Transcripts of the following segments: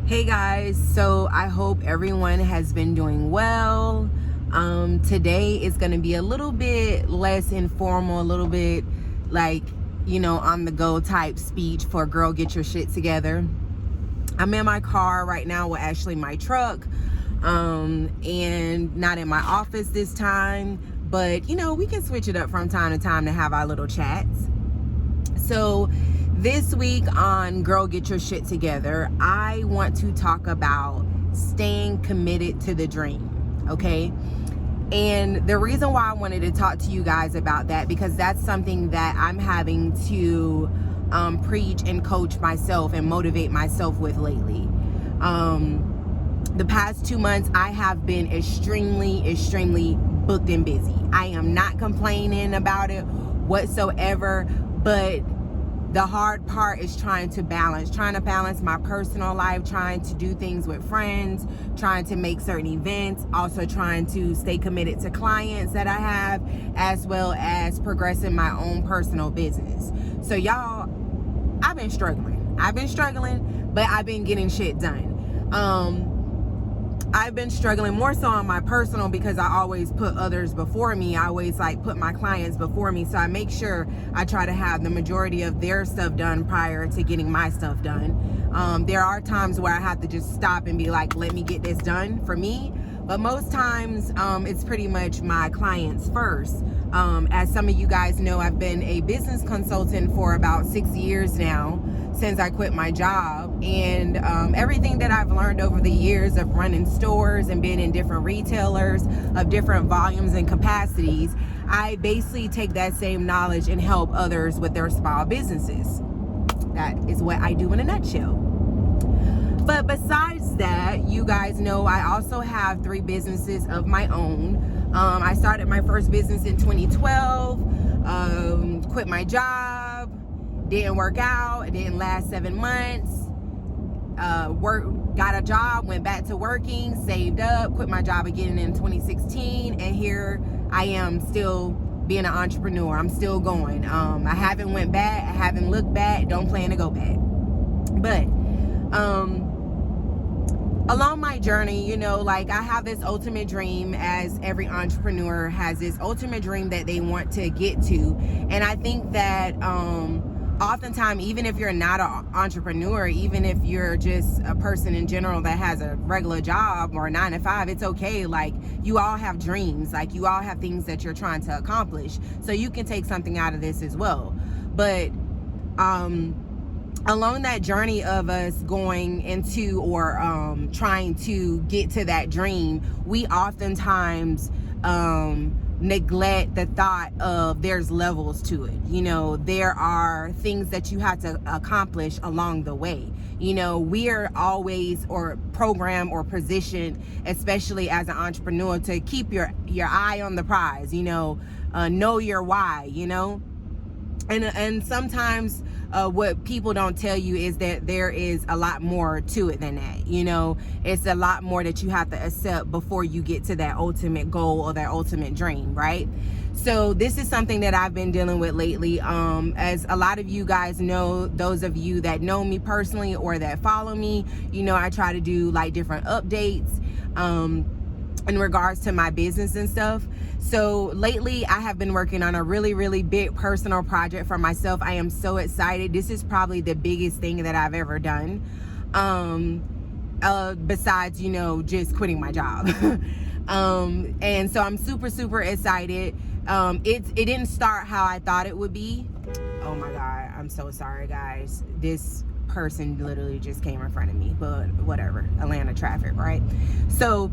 Hey guys, so I hope everyone has been doing well. Today is going to be a little bit less informal, a little bit like, on the go type speech for girl, get your shit together. I'm in my car right now, well, actually my truck, and not in my office this time, but we can switch it up from time to time to have our little chats. So this week on Girl Get Your Shit Together, I want to talk about staying committed to the dream, okay? And the reason why I wanted to talk to you guys about that, because that's something that I'm having to preach and coach myself and motivate myself with lately. The past 2 months, I have been extremely booked and busy. I am not complaining about it whatsoever, but the hard part is trying to balance my personal life, trying to do things with friends, trying to make certain events, also trying to stay committed to clients that I have, as well as progressing my own personal business. So y'all, I've been struggling, but I've been getting shit done. I've been struggling more so on my personal, because I always put others before me. I always put my clients before me. So I make sure I try to have the majority of their stuff done prior to getting my stuff done. There are times where I have to just stop and be like, let me get this done for me. But most times it's pretty much my clients first. As some of you guys know, I've been a business consultant for about 6 years now, since I quit my job, and everything that I've learned over the years of running stores and being in different retailers of different volumes and capacities, I basically take that same knowledge and help others with their small businesses. That is what I do in a nutshell. But besides that, you guys know I also have 3 businesses of my own. I started my first business in 2012, quit my job, didn't work out, it didn't last 7 months, got a job, went back to working, saved up, quit my job again in 2016, and here I am still being an entrepreneur. I'm still going. I haven't went back, I haven't looked back, don't plan to go back. But along my journey, I have this ultimate dream, as every entrepreneur has this ultimate dream that they want to get to. And I think that oftentimes, even if you're not an entrepreneur, even if you're just a person in general that has a regular job or a 9 to 5, it's okay. You all have dreams, you all have things that you're trying to accomplish. So you can take something out of this as well. But along that journey of us going into or trying to get to that dream, we oftentimes neglect the thought of there's levels to it. There are things that you have to accomplish along the way. We are always or programmed or positioned, especially as an entrepreneur, to keep your eye on the prize, know your why, and sometimes what people don't tell you is that there is a lot more to it than that. It's a lot more that you have to accept before you get to that ultimate goal or that ultimate dream, right? So this is something that I've been dealing with lately. As a lot of you guys know, those of you that know me personally or that follow me, I try to do different updates in regards to my business and stuff. So lately I have been working on a really big personal project for myself. I am so excited. This is probably the biggest thing that I've ever done, besides just quitting my job. And so I'm super excited. It didn't start how I thought it would be. Oh my God, I'm so sorry guys, this person literally just came in front of me, but whatever, Atlanta traffic, right? So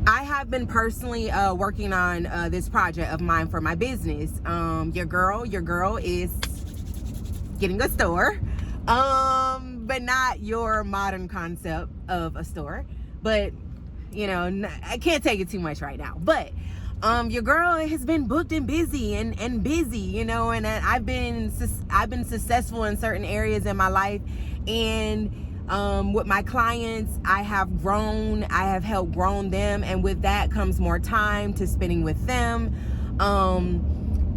I have been personally working on this project of mine for my business. Your girl is getting a store, but not your modern concept of a store. But I can't take it too much right now. But your girl has been booked and busy and busy, and I've been successful in certain areas in my life, and with my clients, I have helped grow them, and with that comes more time to spending with them.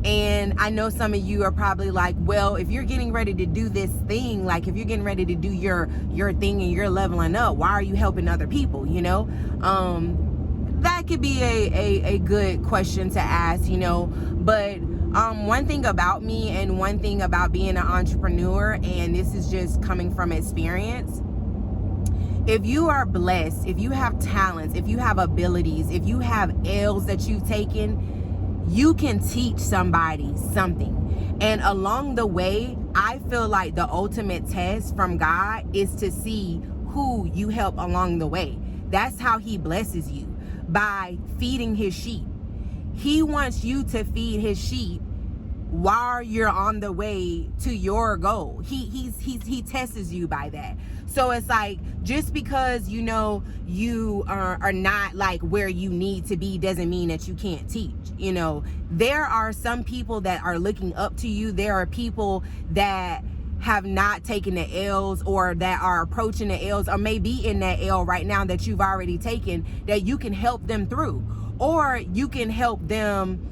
And I know some of you are probably like, well, if you're getting ready to do this thing, like if you're getting ready to do your thing and you're leveling up, why are you helping other people? You know, that could be a good question to ask, you know. But one thing about me and one thing about being an entrepreneur, and this is just coming from experience, if you are blessed, if you have talents, if you have abilities, if you have L's that you've taken, you can teach somebody something. And along the way, I feel like the ultimate test from God is to see who you help along the way. That's how he blesses you, by feeding his sheep. He wants you to feed his sheep while you're on the way to your goal. He tests you by that. So it's like, just because, you know, you are not like where you need to be doesn't mean that you can't teach. You know, there are some people that are looking up to you. There are people that have not taken the L's, or that are approaching the L's, or may be in that L right now that you've already taken, that you can help them through, or you can help them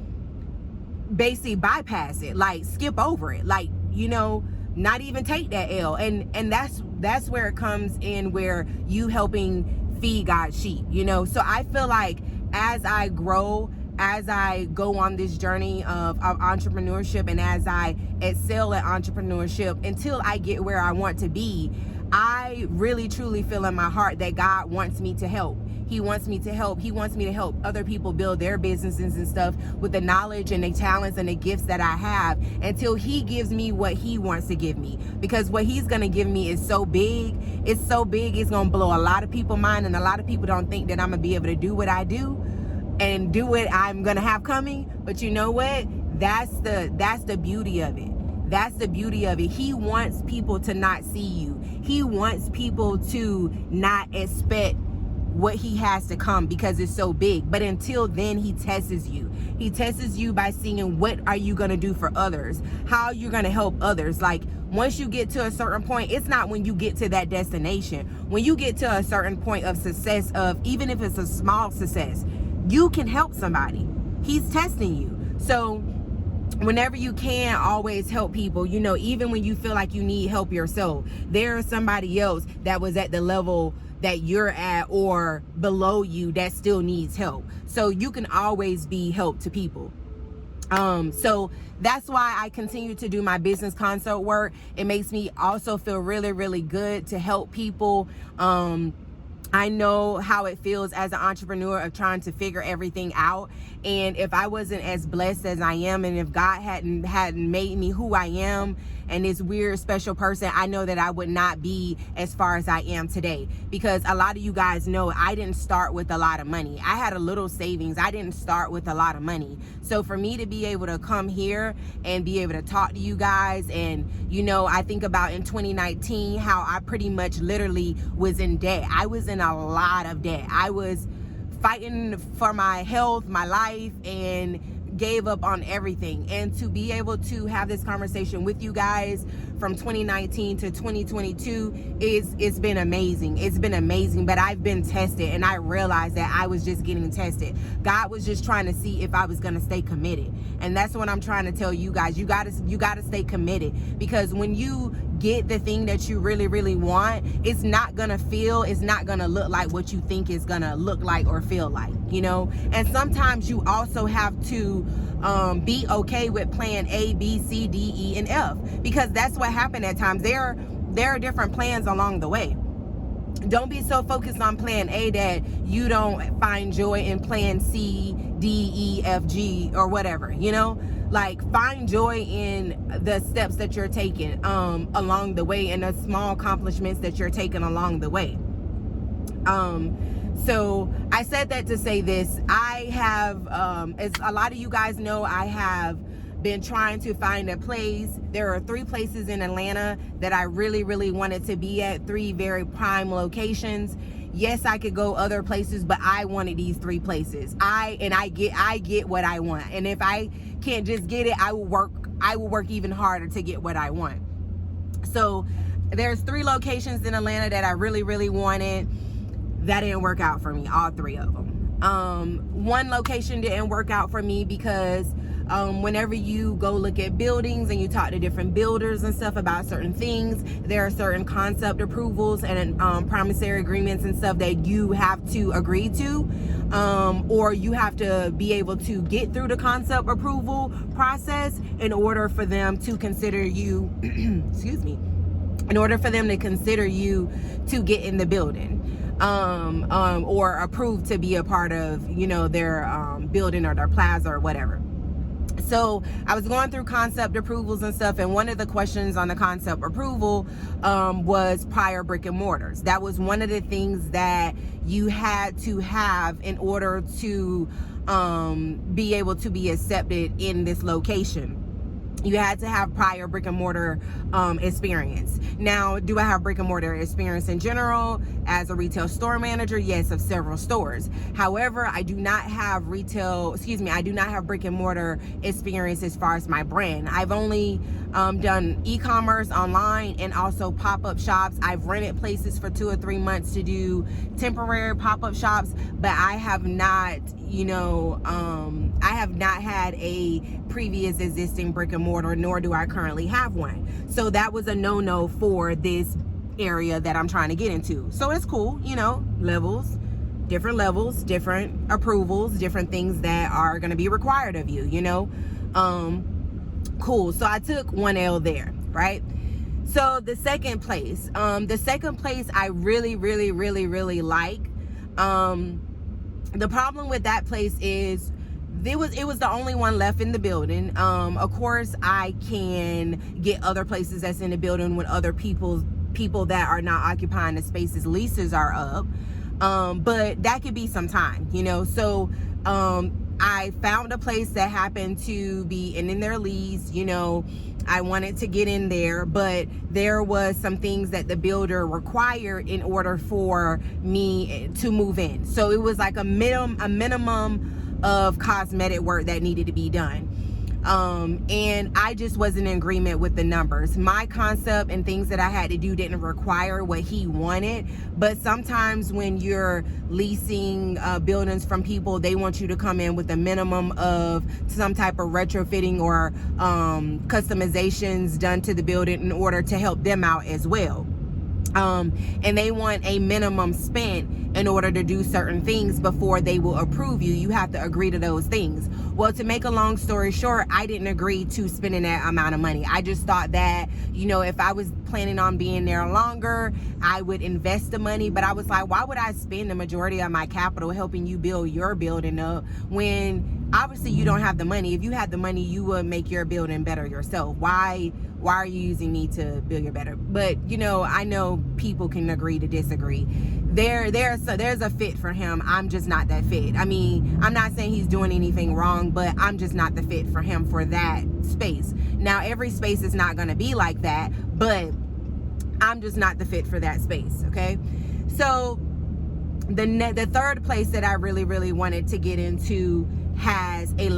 basically bypass it, like skip over it, like, you know, not even take that L. And that's where it comes in, where you helping feed God's sheep, you know. So I feel like as I grow, as I go on this journey of entrepreneurship, and as I excel at entrepreneurship until I get where I want to be, I really truly feel in my heart that God wants me to help. He wants me to help. He wants me to help other people build their businesses and stuff with the knowledge and the talents and the gifts that I have, until he gives me what he wants to give me. Because what he's going to give me is so big. It's so big. It's going to blow a lot of people's mind. And a lot of people don't think that I'm going to be able to do what I do and do what I'm going to have coming. But you know what? That's the beauty of it. That's the beauty of it. He wants people to not see you. He wants people to not expect what he has to come, because it's so big. But until then, he tests you. He tests you by seeing what are you going to do for others, how you're going to help others. Like, once you get to a certain point, it's not when you get to that destination. When you get to a certain point of success, of even if it's a small success, you can help somebody. He's testing you. So whenever you can, always help people, you know, even when you feel like you need help yourself. There's somebody else that was at the level that you're at or below you that still needs help. So you can always be help to people. So that's why I continue to do my business consult work. It makes me also feel really, really good to help people. I know how it feels as an entrepreneur of trying to figure everything out. And if I wasn't as blessed as I am, and if God hadn't made me who I am and this weird special person, I know that I would not be as far as I am today. Because a lot of you guys know I didn't start with a lot of money. I had a little savings. I didn't start with a lot of money. So for me to be able to come here and be able to talk to you guys, and you know, I think about in 2019 how I pretty much literally was in debt. I was in a lot of debt. I was fighting for my health, my life, and gave up on everything. And to be able to have this conversation with you guys from 2019 to 2022 it's been amazing. It's been amazing. But I've been tested, and I realized that I was just getting tested. God was just trying to see if I was going to stay committed. And that's what I'm trying to tell you guys. You got to stay committed, because when you get the thing that you really, really want, it's not gonna look like what you think is gonna look like or feel like, you know. And sometimes you also have to be okay with plan A, B, C, D, E, and F, because that's what happened at times. There are different plans along the way. Don't be so focused on plan A that you don't find joy in plan C, D, E, F, G, or whatever, you know. Like, find joy in the steps that you're taking along the way, and the small accomplishments that you're taking along the way. So I said that to say this. I have, as a lot of you guys know, I have been trying to find a place. There are 3 places in Atlanta that I really, really wanted to be at, 3 very prime locations. Yes, I could go other places, but I wanted these 3 places. I get what I want. And if I can't just get it, I will work even harder to get what I want. So there's 3 locations in Atlanta that I really, really wanted. That didn't work out for me, all 3 of them. One location didn't work out for me because whenever you go look at buildings and you talk to different builders and stuff about certain things, there are certain concept approvals and promissory agreements and stuff that you have to agree to, or you have to be able to get through the concept approval process in order for them to consider you excuse me, in order for them to consider you to get in the building, or approved to be a part of, you know, their building or their plaza or whatever. So I was going through concept approvals and stuff, and one of the questions on the concept approval was prior brick and mortars. That was one of the things that you had to have in order to be able to be accepted in this location. You had to have prior brick and mortar experience. Now, do I have brick and mortar experience in general as a retail store manager? Yes, of several stores. However, I do not have I do not have brick and mortar experience as far as my brand. I've only done e-commerce online and also pop-up shops. I've rented places for 2 or 3 months to do temporary pop-up shops, but I have not, you know, I have not had a previous existing brick and mortar, nor do I currently have one. So that was a no-no for this area that I'm trying to get into. So it's cool, you know, different approvals, different things that are going to be required of you, you know. Cool. So I took 1L there, right? So the second place I really like. The problem with that place is it was the only one left in the building. Of course, I can get other places that's in the building when other people that are not occupying the spaces leases are up, but that could be some time, you know. So I found a place that happened to be in their lease, you know. I wanted to get in there, but there was some things that the builder required in order for me to move in. So it was like a minimum of cosmetic work that needed to be done. And I just wasn't in agreement with the numbers. My concept and things that I had to do didn't require what he wanted. But sometimes when you're leasing buildings from people, they want you to come in with a minimum of some type of retrofitting or customizations done to the building in order to help them out as well. And they want a minimum spent in order to do certain things before they will approve you. You have to agree to those things. Well, to make a long story short, I didn't agree to spending that amount of money. I just thought that, you know, if I was planning on being there longer, I would invest the money. But I was like, why would I spend the majority of my capital helping you build your building up when obviously you don't have the money? If you had the money, you would make your building better yourself. Why are you using me to build your better? But, you know, I know people can agree to disagree. There's a fit for him. I'm just not that fit. I mean, I'm not saying he's doing anything wrong, but I'm just not the fit for him for that space. Now, every space is not going to be like that, but I'm just not the fit for that space, okay? So the third place that I really wanted to get into has a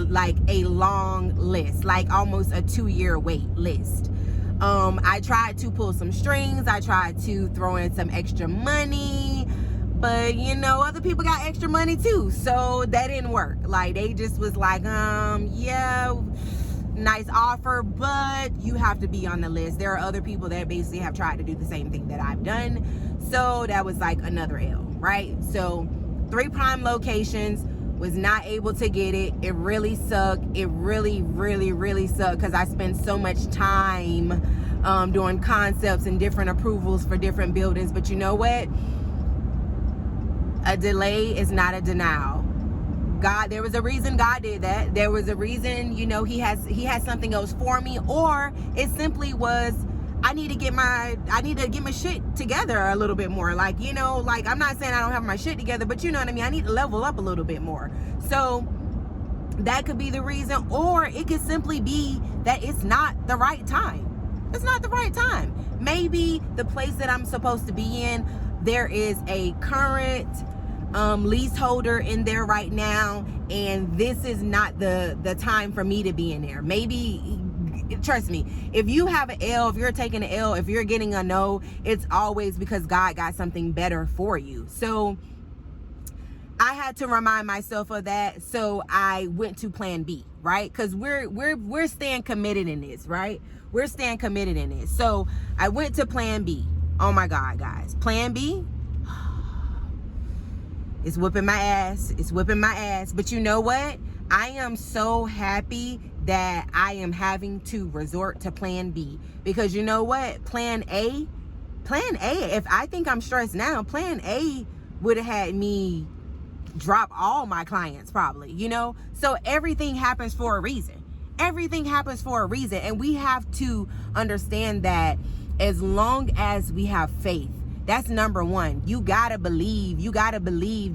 long list, like almost a 2-year wait list. I tried to pull some strings. I tried to throw in some extra money, but you know, other people got extra money too, so that didn't work. Like, they just was like, yeah, nice offer, but you have to be on the list. There are other people that basically have tried to do the same thing that I've done, so that was like another L, right? So 3 prime locations, was not able to get it. It really sucked. It really sucked because I spent so much time doing concepts and different approvals for different buildings. But you know what? A delay is not a denial. God, there was a reason God did that. There was a reason, you know, he has something else for me, or it simply was, I need to get my shit together a little bit more. Like, you know, like, I'm not saying I don't have my shit together, but you know what I mean? I need to level up a little bit more. So that could be the reason, or it could simply be that it's not the right time. It's not the right time. Maybe the place that I'm supposed to be in, there is a current leaseholder in there right now, and this is not the time for me to be in there. Maybe, trust me, if you have an L, if you're taking an L, if you're getting a no, it's always because God got something better for you. So I had to remind myself of that, so I went to plan B, right? Because we're staying committed in this, right? We're staying committed in this. So I went to plan B. Oh my God, guys. Plan B, it's whipping my ass. It's whipping my ass. But you know what? I am so happy that I am having to resort to plan B. Because you know what? Plan A, if I think I'm stressed now, plan A would have had me drop all my clients probably, you know? So everything happens for a reason. Everything happens for a reason. And we have to understand that as long as we have faith, that's number one. You gotta believe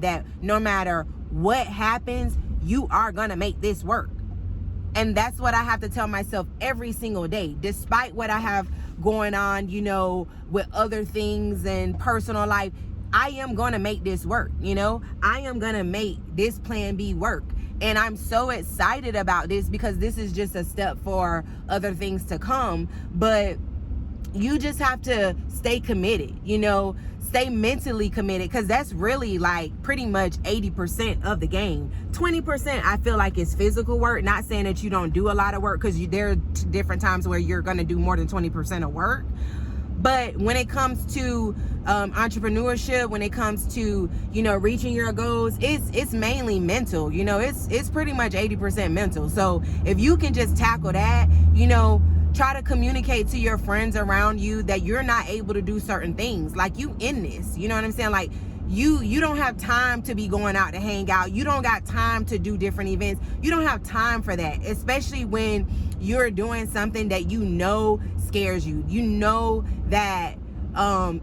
that no matter what happens, you are gonna make this work. And that's what I have to tell myself every single day, despite what I have going on, you know, with other things and personal life. I am going to make this work, you know. I am going to make this plan B work. And I'm so excited about this because this is just a step for other things to come. But you just have to stay committed, you know, stay mentally committed, because that's really like pretty much 80% of the game. 20% I feel like is physical work. Not saying that you don't do a lot of work, because there are different times where you're going to do more than 20% of work. But when it comes to entrepreneurship, when it comes to, you know, reaching your goals, it's mainly mental. You know, it's pretty much 80% mental. So if you can just tackle that, you know, try to communicate to your friends around you that you're not able to do certain things. Like, you in this, you know what I'm saying? Like, you don't have time to be going out to hang out. You don't got time to do different events. You don't have time for that, especially when you're doing something that you know scares you. You know that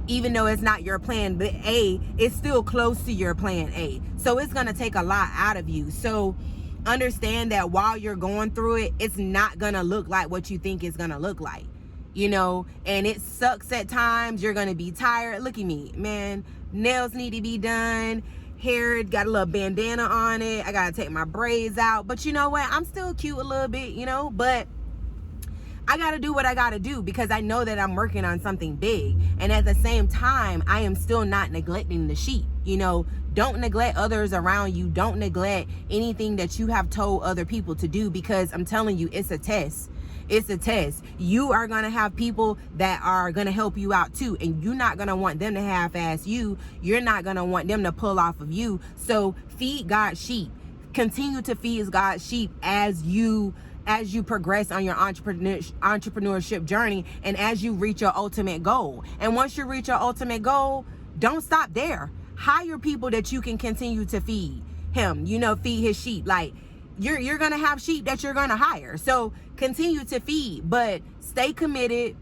even though it's not your plan A, it's still close to your plan A. So it's going to take a lot out of you. So understand that while you're going through it, it's not going to look like what you think it's going to look like, you know, and it sucks at times. You're going to be tired. Look at me, man. Nails need to be done. Hair got a little bandana on it. I got to take my braids out. But you know what? I'm still cute a little bit, you know, but I got to do what I got to do because I know that I'm working on something big. And at the same time, I am still not neglecting the sheep. You know, don't neglect others around you. Don't neglect anything that you have told other people to do, because I'm telling you, it's a test. It's a test. You are going to have people that are going to help you out too. And you're not going to want them to half-ass you. You're not going to want them to pull off of you. So feed God's sheep. Continue to feed God's sheep as you progress on your entrepreneurship journey, and as you reach your ultimate goal. And once you reach your ultimate goal, don't stop there. Hire people that you can continue to feed him, you know, feed his sheep. Like, you're going to have sheep that you're going to hire. So continue to feed, but stay committed.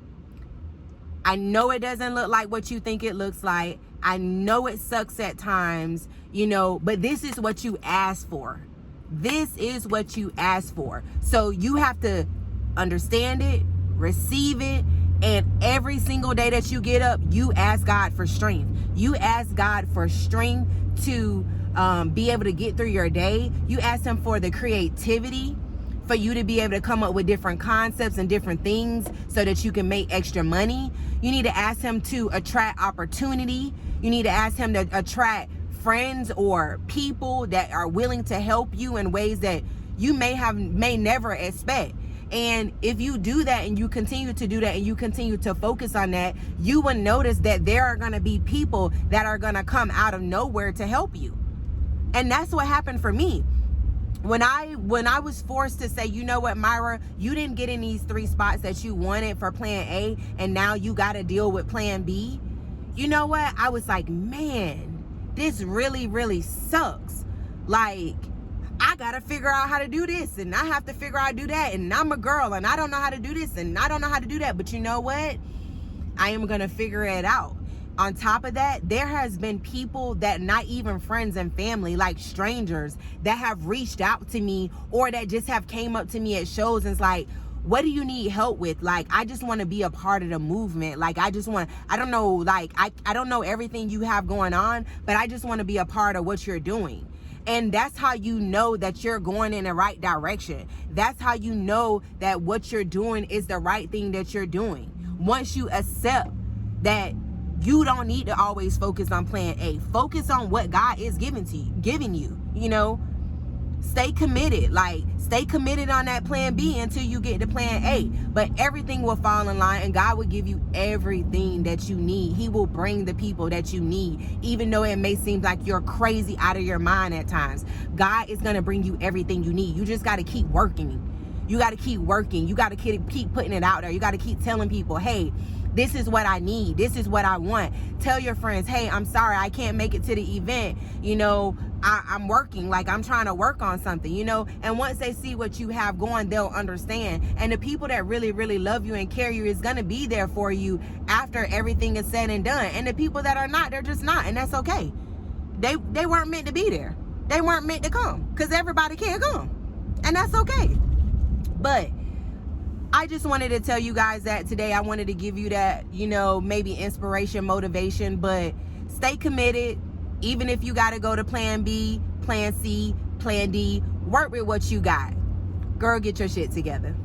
I know it doesn't look like what you think it looks like. I know it sucks at times, you know, but this is what you asked for. This is what you asked for. So you have to understand it, receive it, and every single day that you get up, you ask God for strength. You ask God for strength to be able to get through your day. You ask him for the creativity for you to be able to come up with different concepts and different things so that you can make extra money. You need to ask him to attract opportunity. You need to ask him to attract friends or people that are willing to help you in ways that you may never expect. And if you do that and you continue to do that and you continue to focus on that, you will notice that there are going to be people that are going to come out of nowhere to help you. And that's what happened for me. When I was forced to say, you know what, Myra, you didn't get in these 3 spots that you wanted for plan A, and now you got to deal with plan B. You know what? I was like, man, this really, really sucks. Like, I got to figure out how to do this, and I have to figure out how to do that, and I'm a girl, and I don't know how to do this, and I don't know how to do that. But you know what? I am going to figure it out. On top of that, there has been people that not even friends and family, like strangers, that have reached out to me, or that just have came up to me at shows and it's like, what do you need help with? Like, I just want to be a part of the movement. Like, I don't know, like, I don't know everything you have going on, but I just want to be a part of what you're doing. And that's how you know that you're going in the right direction. That's how you know that what you're doing is the right thing that you're doing. Once you accept that You don't need to always focus on plan A. Focus on what God is giving you, you know. Stay committed. Like, stay committed on that plan B until you get to plan A. But everything will fall in line, and God will give you everything that you need. He will bring the people that you need. Even though it may seem like you're crazy out of your mind at times, God is going to bring you everything you need. You just got to keep working. You got to keep working. You got to keep putting it out there. You got to keep telling people, hey, this is what I need. This is what I want. Tell your friends, hey, I'm sorry, I can't make it to the event. You know, I'm working, like I'm trying to work on something, you know. And once they see what you have going, they'll understand. And the people that really, really love you and care you is going to be there for you after everything is said and done. And the people that are not, they're just not. And that's okay. They weren't meant to be there. They weren't meant to come, because everybody can't come. And that's okay. But I just wanted to tell you guys that today. I wanted to give you that, you know, maybe inspiration, motivation, but stay committed. Even if you got to go to plan B, plan C, plan D, work with what you got. Girl, get your shit together.